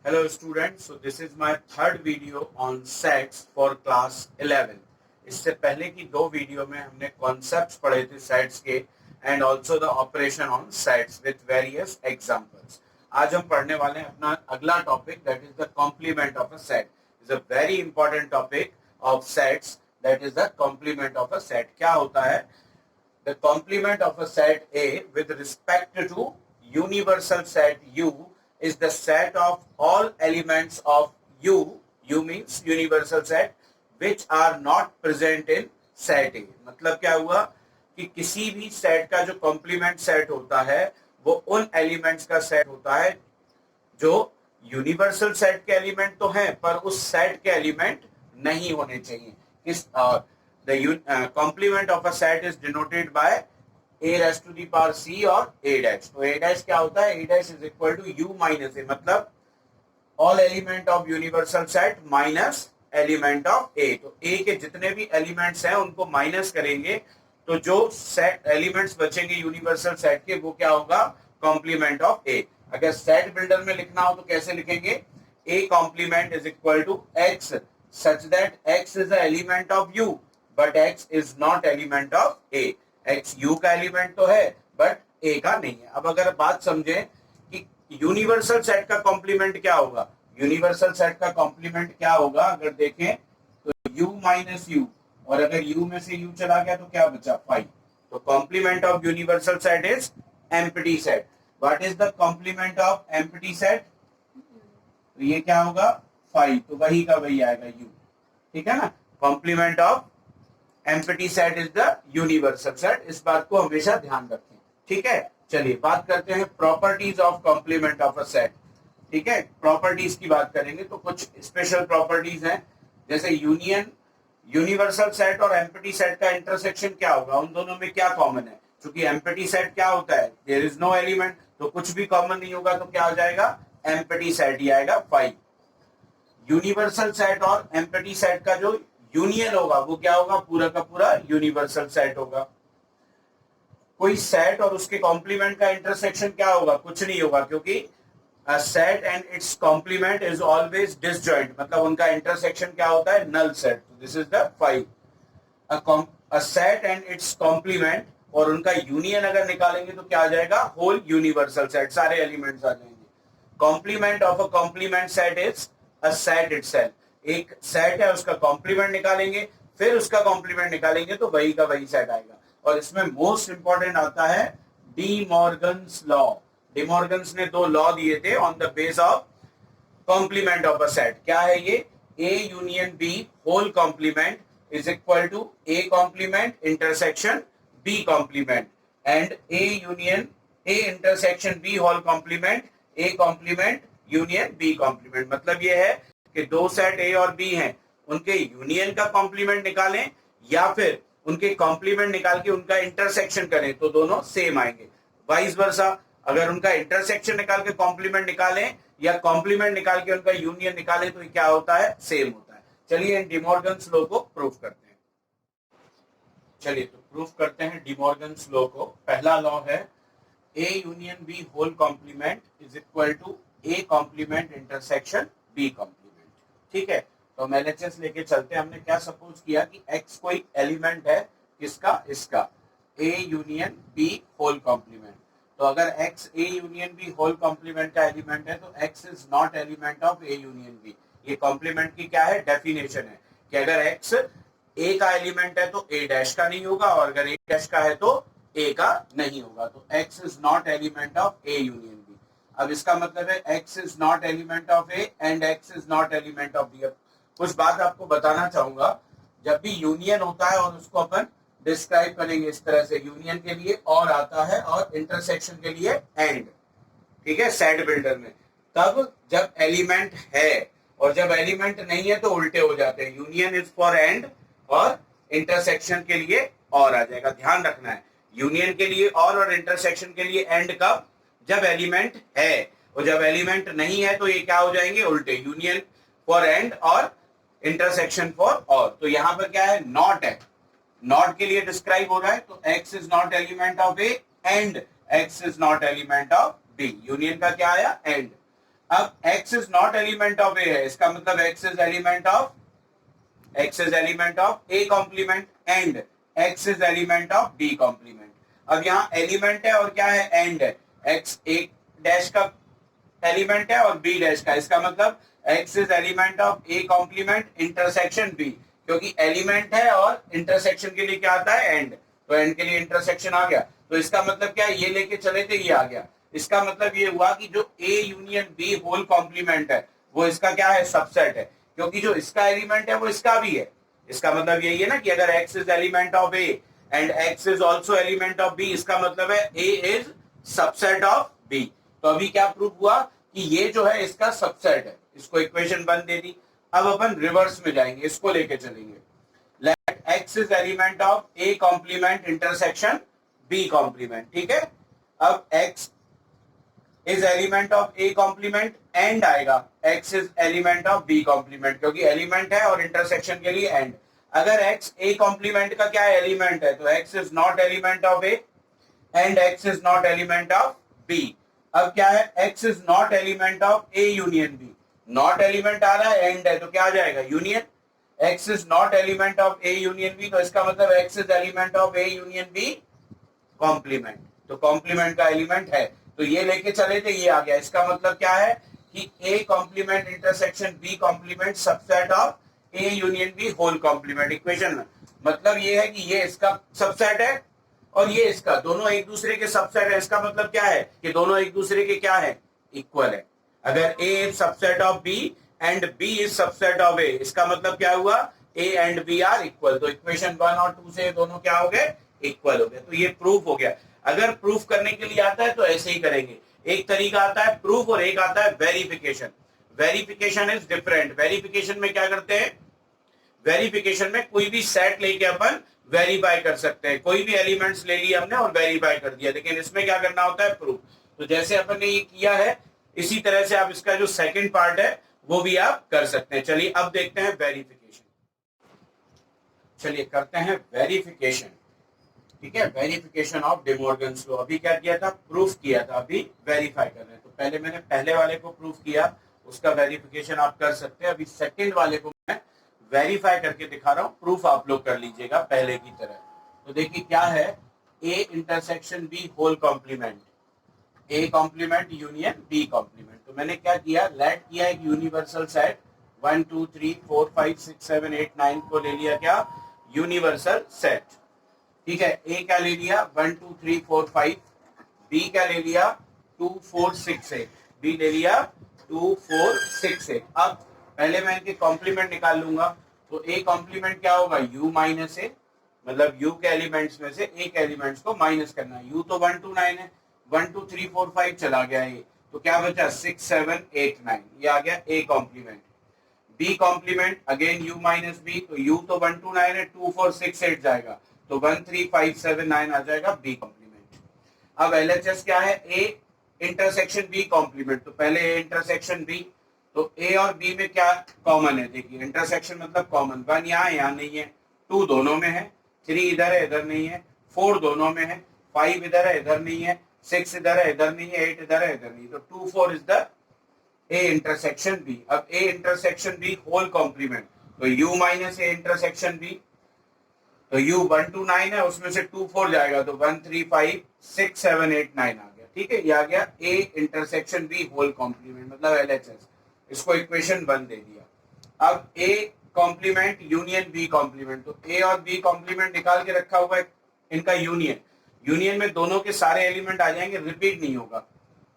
Hello students, so this is my third video on sets for class 11. इससे पहले की दो वीडियो में हमने कॉन्सेप्ट्स पढ़े थे सेट्स के and also the operation on sets with various examples. आज हम पढ़ने वाले हैं अपना अगला topic that is the complement of a set. Is a very important topic of sets that is the complement of a set. क्या होता है? The complement of a set A with respect to universal set U is the set of all elements of U. U means universal set which are not present in set A. मतलब क्या हुआ कि किसी भी set का जो complement set होता है वो उन एलिमेंट्स का सेट होता है जो यूनिवर्सल सेट के एलिमेंट तो हैं पर उस सेट के एलिमेंट नहीं होने चाहिए. किस the complement of a set is denoted by a raised to the power c और a dash. तो a dash क्या होता है? a dash is equal to u minus a. मतलब all element of universal set minus element of a. तो a के जितने भी एलिमेंट्स हैं उनको माइनस करेंगे तो जो सेट एलिमेंट्स बचेंगे यूनिवर्सल सेट के वो क्या होगा? Complement of a. अगर सेट बिल्डर में लिखना हो तो कैसे लिखेंगे? a complement is equal to x such that x is the element of u but x is not element of a. x u का एलिमेंट तो है बट a का नहीं है. अब अगर बात समझें कि यूनिवर्सल सेट का कॉम्प्लीमेंट क्या होगा, यूनिवर्सल सेट का कॉम्प्लीमेंट क्या होगा अगर देखें तो u माइनस u, और अगर u में से u चला गया तो क्या बचा? 5. तो complement of universal set is empty set. What is the complement of empty set? तो ये क्या होगा? 5. तो वही का वही आएगा u. ठीक है ना. Complement of empty set is the universal set. इस बात को हमेशा ध्यान रखें. ठीक है. चलिए बात करते हैं properties of complement of a set. ठीक है. प्रॉपर्टीज की बात करेंगे तो कुछ स्पेशल प्रॉपर्टीज हैं जैसे यूनियन. यूनिवर्सल सेट और एम्प्टी सेट का इंटरसेक्शन क्या होगा? उन दोनों में क्या कॉमन है? क्योंकि एम्प्टी सेट क्या होता है? देयर इज नो एलिमेंट, तो कुछ भी कॉमन नहीं होगा तो क्या हो जाएगा? एम्प्टी सेट ही आएगा 5. यूनिवर्सल सेट और एम्प्टी सेट का जो यूनियन होगा वो क्या होगा? पूरा का पूरा यूनिवर्सल सेट होगा. कोई सेट और उसके कॉम्प्लीमेंट का इंटरसेक्शन क्या होगा? कुछ नहीं होगा क्योंकि a set and its complement is always disjoint. मतलब उनका इंटरसेक्शन क्या होता है? Null set. This is the 5. A set and its complement और उनका यूनियन अगर निकालेंगे तो क्या आ जाएगा? Whole universal set. सारे एलिमेंट्स आ जाएंगे. Complement of a complement set is a set itself. एक सेट है उसका कॉम्प्लीमेंट निकालेंगे फिर उसका कॉम्प्लीमेंट निकालेंगे तो वही का वही सेट आएगा. और इसमें मोस्ट इंपॉर्टेंट आता है De Morgan's law. De Morgan's ने 2 लॉ दिए थे on the base of complement of a set. क्या है ये? A union B whole complement is equal to A complement intersection B complement and A union A intersection B whole complement A complement union B complement. मतलब ये है कि 2 set ए और B हैं, उनके यूनियन का कॉम्प्लीमेंट निकालें या फिर उनके कॉम्प्लीमेंट निकाल के उनका इंटरसेक्शन करें तो दोनों सेम आएंगे. वाइस वर्सा, अगर उनका इंटरसेक्शन निकाल के कॉम्प्लीमेंट निकालें या कॉम्प्लीमेंट निकाल के उनका यूनियन निकालें तो क्या होता है? सेम होता है. चलिए डी मॉर्गन्स लॉ को प्रूव करते हैं. चलिए तो प्रूव करते हैं डी मॉर्गन्स लॉ को. पहला लॉ है A union B whole complement is equal to A complement intersection B complement. ठीक है. तो हम एलएचएस लेके चलते हैं. हमने क्या सपोज किया कि x कोई एलिमेंट है किसका? इसका a union b whole complement. तो अगर x a union b whole complement का एलिमेंट है तो x is not element of a union b. ये कॉम्प्लीमेंट की क्या है? डेफिनेशन है कि अगर x a का एलिमेंट है तो a डैश का नहीं होगा और अगर a डैश का है तो a का नहीं होगा. तो x is not element of a union b. अब इसका मतलब है x is not element of a and x is not element of b. कुछ बात आपको बताना चाहूंगा. जब भी यूनियन होता है और उसको अपन डिस्क्राइब करेंगे इस तरह से, यूनियन के लिए और आता है और इंटरसेक्शन के लिए एंड. ठीक है. सेट बिल्डर में तब जब एलिमेंट है और जब एलिमेंट नहीं है तो उल्टे हो जाते हैं. यूनियन इज फॉर एंड और इंटरसेक्शन के लिए और आ जाएगा. ध्यान रखना है. यूनियन के लिए और इंटरसेक्शन के लिए एंड कब? जब एलिमेंट है. और जब एलिमेंट नहीं है तो ये क्या हो जाएंगे? उल्टे. यूनियन फॉर एंड और इंटरसेक्शन फॉर और. तो यहां पर क्या है? नॉट है. नॉट के लिए डिस्क्राइब हो रहा है तो x is not element of a and x is not element of b. Union का क्या आया? एंड. अब x is not element of a है, इसका मतलब x is element of a complement and x is element of b complement. अब यहाँ element है और क्या है, एंड है। x एक डैश का एलिमेंट है और b डैश का, इसका मतलब x is element of a complement intersection b, क्योंकि एलिमेंट है और इंटरसेक्शन के लिए क्या आता है, एंड, तो एंड के लिए इंटरसेक्शन आ गया। तो इसका मतलब क्या है, ये लेके चले थे ये आ गया। इसका मतलब ये हुआ कि जो a union b whole complement है वो इसका क्या है, सबसेट है, क्योंकि जो इसका एलिमेंट है वो इसका भी है। इसका मतलब यही है ना कि अगर x is element of a and x is also element of b, इसका मतलब है a is subset of b। तो अभी क्या प्रूव हुआ कि ये जो है इसका सबसेट है। इसको इक्वेशन 1 दे दी। अब अपन रिवर्स में जाएंगे, इसको लेके चलेंगे। Let x is element of a complement intersection b complement, ठीक है। अब x is element of a complement and आएगा x is element of b complement, क्योंकि एलिमेंट है और इंटरसेक्शन के लिए एंड। अगर x a कॉम्प्लीमेंट का क्या एलिमेंट है, तो x is not element of a and x is not element of b। अब क्या है, x is not element of a union b, not element आ रहा है, एंड है, तो क्या आ जाएगा, union. x is not element of a union b, तो इसका मतलब x is element of a union b complement, तो कॉम्प्लीमेंट का एलिमेंट है। तो ये लेके चले थे, ये आ गया। इसका मतलब क्या है कि a complement intersection b complement subset of a union b whole complement. Equation में मतलब ये है कि ये इसका सबसेट है और ये इसका, दोनों एक दूसरे के सबसेट है। इसका मतलब क्या है कि दोनों एक दूसरे के क्या है, इक्वल है। अगर a is subset of b and b is subset of a, इसका मतलब क्या हुआ, a and b are equal. तो इक्वेशन 1 और 2 से दोनों क्या हो गए, इक्वल हो गए। तो ये प्रूफ हो गया। अगर प्रूफ करने के लिए आता है तो ऐसे ही करेंगे। एक तरीका आता है प्रूफ और एक आता है verification. Verification is different. Verification में क्या करते हैं, वेरिफिकेशन में कोई भी सेट लेके अपन वेरीफाई कर सकते हैं। कोई भी एलिमेंट्स ले लिए हमने और वेरीफाई कर दिया, लेकिन इसमें क्या करना होता है, प्रूफ। तो जैसे अपन ने ये किया है, इसी तरह से आप इसका जो सेकंड पार्ट है वो भी आप कर सकते हैं। चलिए अब देखते हैं वेरिफिकेशन। चलिए करते हैं वेरिफिकेशन, ठीक है। Verification of day Morgan's law. अभी क्या किया था, प्रूफ किया था, अभी वेरीफाई कर रहे हैं। तो पहले मैंने पहले वाले को प्रूफ किया, उसका वेरिफिकेशन आप कर सकते हैं। अभी सेकंड वाले को मैं वेरीफाई करके दिखा रहा हूं, प्रूफ आप लोग कर लीजिएगा पहले की तरह। तो देखिए क्या है, a intersection b whole complement, a complement union b complement. तो मैंने क्या किया, लेट किया एक यूनिवर्सल सेट 1 2 3 4 5 6 7 8 9 को ले लिया क्या, यूनिवर्सल सेट, ठीक है। a क्या ले लिया 1 2 3 4 5, b क्या ले लिया 2 4 6 8, b ले लिया 2 4 6 8। अब पहले मैं इनके कॉम्प्लीमेंट निकाल लूंगा। तो a कॉम्प्लीमेंट क्या होगा, u माइनस ए, मतलब u के एलिमेंट्स में से एक एलिमेंट्स को माइनस करना है। u तो 1 2 9 है, 1 2 3 4 5 चला गया ये, तो क्या बचा 6 7 8 9, ये आ गया a complement. b complement again u minus b, तो u तो 1 2 9 है, 2 4 6 8 जाएगा, तो 1 3 5 7 9 आ जाएगा b कॉम्प्लीमेंट। अब LHS क्या है, a इंटरसेक्शन b कॉम्प्लीमेंट। तो पहले a इंटरसेक्शन b, तो a और b में क्या कॉमन है, देखिए इंटरसेक्शन मतलब कॉमन। 1 यहाँ नहीं है, 2 दोनों में है, 3 इधर है इधर नहीं है, 4 दोनों में है, 5 इधर है इधर नहीं है, 6 इधर है इधर नहीं है, 8 इधर है इधर नहीं। तो 2 4 is the a intersection b। अब a intersection b whole complement, तो u minus a intersection b, तो u 1 2 9 है, उसमें से 2 4 जाएगा, तो 1 3 5 6 7 8 9 आ गया, ठीक है। ये आ गया a intersection b whole complement, मतलब LHS। इसको इक्वेशन 1 दे दिया। अब a complement union b complement, तो a और b कॉम्प्लीमेंट निकाल के रखा हुआ है, इनका यूनियन। यूनियन में दोनों के सारे एलिमेंट आ जाएंगे, रिपीट नहीं होगा।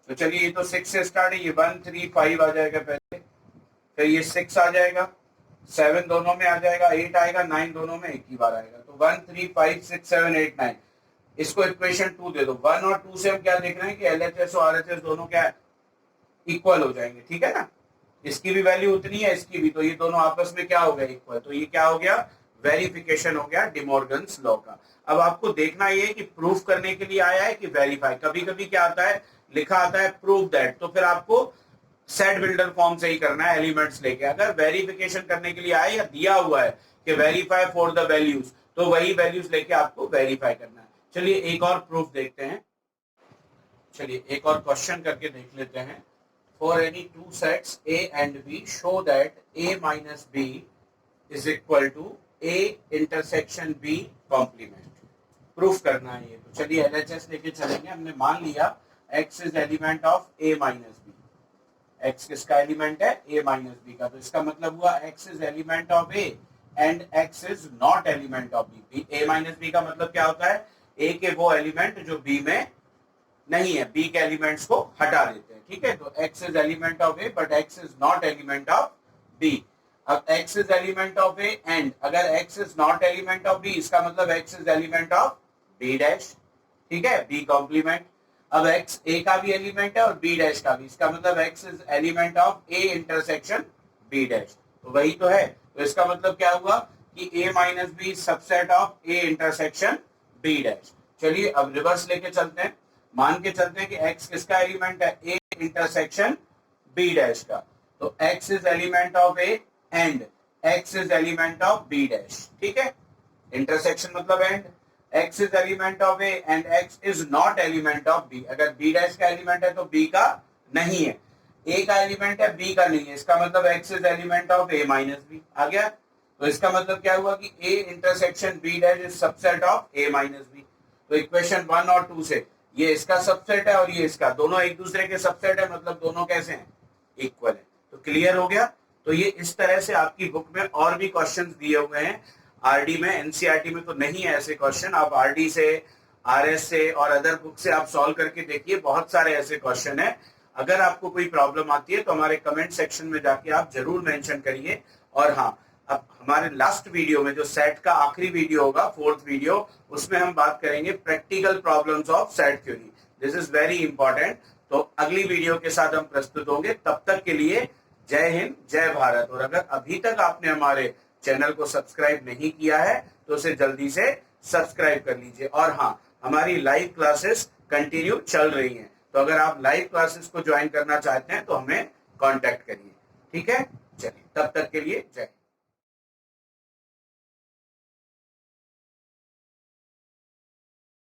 तो चलिए ये तो 6 से स्टार्ट है, ये 1 3 5 आ जाएगा पहले, फिर ये 6 आ जाएगा, 7 दोनों में आ जाएगा, 8 आएगा, 9 दोनों में एक ही बार आएगा। तो 1 3 5 6 7 8 9, इसको इक्वेशन 2 दे दो। 1 और 2 से हम क्या देख रहे हैं कि LHS और RHS दोनों क्या इक्वल हो जाएंगे, ठीक है ना। इसकी भी वैल्यू उतनी है, इसकी भी, तो ये दोनों आपस में क्या हो गया, इक्वल। तो ये क्या हो गया, वेरिफिकेशन हो गया डे मॉर्गन्स लॉ का। अब आपको देखना ये कि प्रूफ करने के लिए आया है कि वेरीफाई। कभी कभी क्या आता है, लिखा आता है प्रूव दैट, तो फिर आपको सेट बिल्डर फॉर्म से ही करना है एलिमेंट्स लेके। अगर वेरिफिकेशन करने के लिए आए या दिया हुआ है कि वेरीफाई फॉर द वैल्यूज, तो वही वैल्यूज लेके आपको वेरीफाई करना है। चलिए एक और प्रूफ देखते हैं। चलिए एक और क्वेश्चन करके देख लेते हैं। for any two sets A and B, show that A minus B is equal to A intersection B complement. Proof करना है ये, तो चलिए LHS लेके चलेंगे। हमने मान लिया x is element of A minus B. x किसका एलिमेंट है? A माइनस बी का। तो इसका मतलब हुआ x is element of A and x is not element of B। A minus B का मतलब क्या होता है? A के वो एलिमेंट जो B में नहीं है, B के एलिमेंट्स को हटा देते हैं, ठीक है। तो x is element of A but x is not element of B। अब x is element of A and अगर x is not element of B, इसका मतलब x is element of B dash, ठीक है, B कॉम्प्लीमेंट। अब x A का भी element है और B डैश का भी, इसका मतलब x is element of A intersection B dash. तो वही तो है। तो इसका मतलब क्या हुआ कि A minus B subset of A intersection B dash. चलिए अब रिवर्स लेके चलते हैं। मान के चलते हैं कि x किसका एलिमेंट है? A इंटरसेक्शन B डैश का। तो x is element of A and x is element of B dash, ठीक है। इंटरसेक्शन मतलब and. x is element of A and x is not element of B। अगर B dash का element है तो B का नहीं है, A का एलिमेंट है B का नहीं है, इसका मतलब x is element of A minus B. आ गया? तो इसका मतलब क्या हुआ कि A intersection B dash is subset of A minus B. तो इक्वेशन 1 और 2 से ये इसका सबसेट है और ये इसका, दोनों एक दूसरे के सबसेट है, मतलब दोनों कैसे हैं? इक्वल है। तो क्लियर हो गया। तो ये इस तरह से आपकी बुक में और भी क्वेश्चंस दिए हुए हैं। आरडी में, एनसीईआरटी में तो नहीं है ऐसे क्वेश्चन। आप आरडी से, आरएस से और अदर बुक से आप सॉल्व करके देखिए, बहुत सारे ऐसे क्वेश्चन है। अगर आपको कोई प्रॉब्लम आती है तो हमारे कमेंट सेक्शन में जाके आप जरूर मेंशन करिए। और हाँ, अब हमारे लास्ट वीडियो में जो सेट का आखिरी वीडियो होगा, 4th वीडियो, उसमें हम बात करेंगे practical problems of set theory. This is very important. तो अगली वीडियो के साथ हम प्रस्तुत होंगे। तब तक के लिए जय हिंद, जय भारत। और अगर अभी तक आपने हमारे चैनल को सब्सक्राइब नहीं किया है तो उसे जल्दी से सब्सक्राइब कर लीजिए। और हाँ, हमारी लाइव क्लासेस कंटिन्यू चल रही हैं, तो अगर आप लाइव क्लासेस को ज्वाइन करना चाहते हैं तो हमें कांटेक्ट करिए, ठीक है। चलिए, तब तक के लिए जय।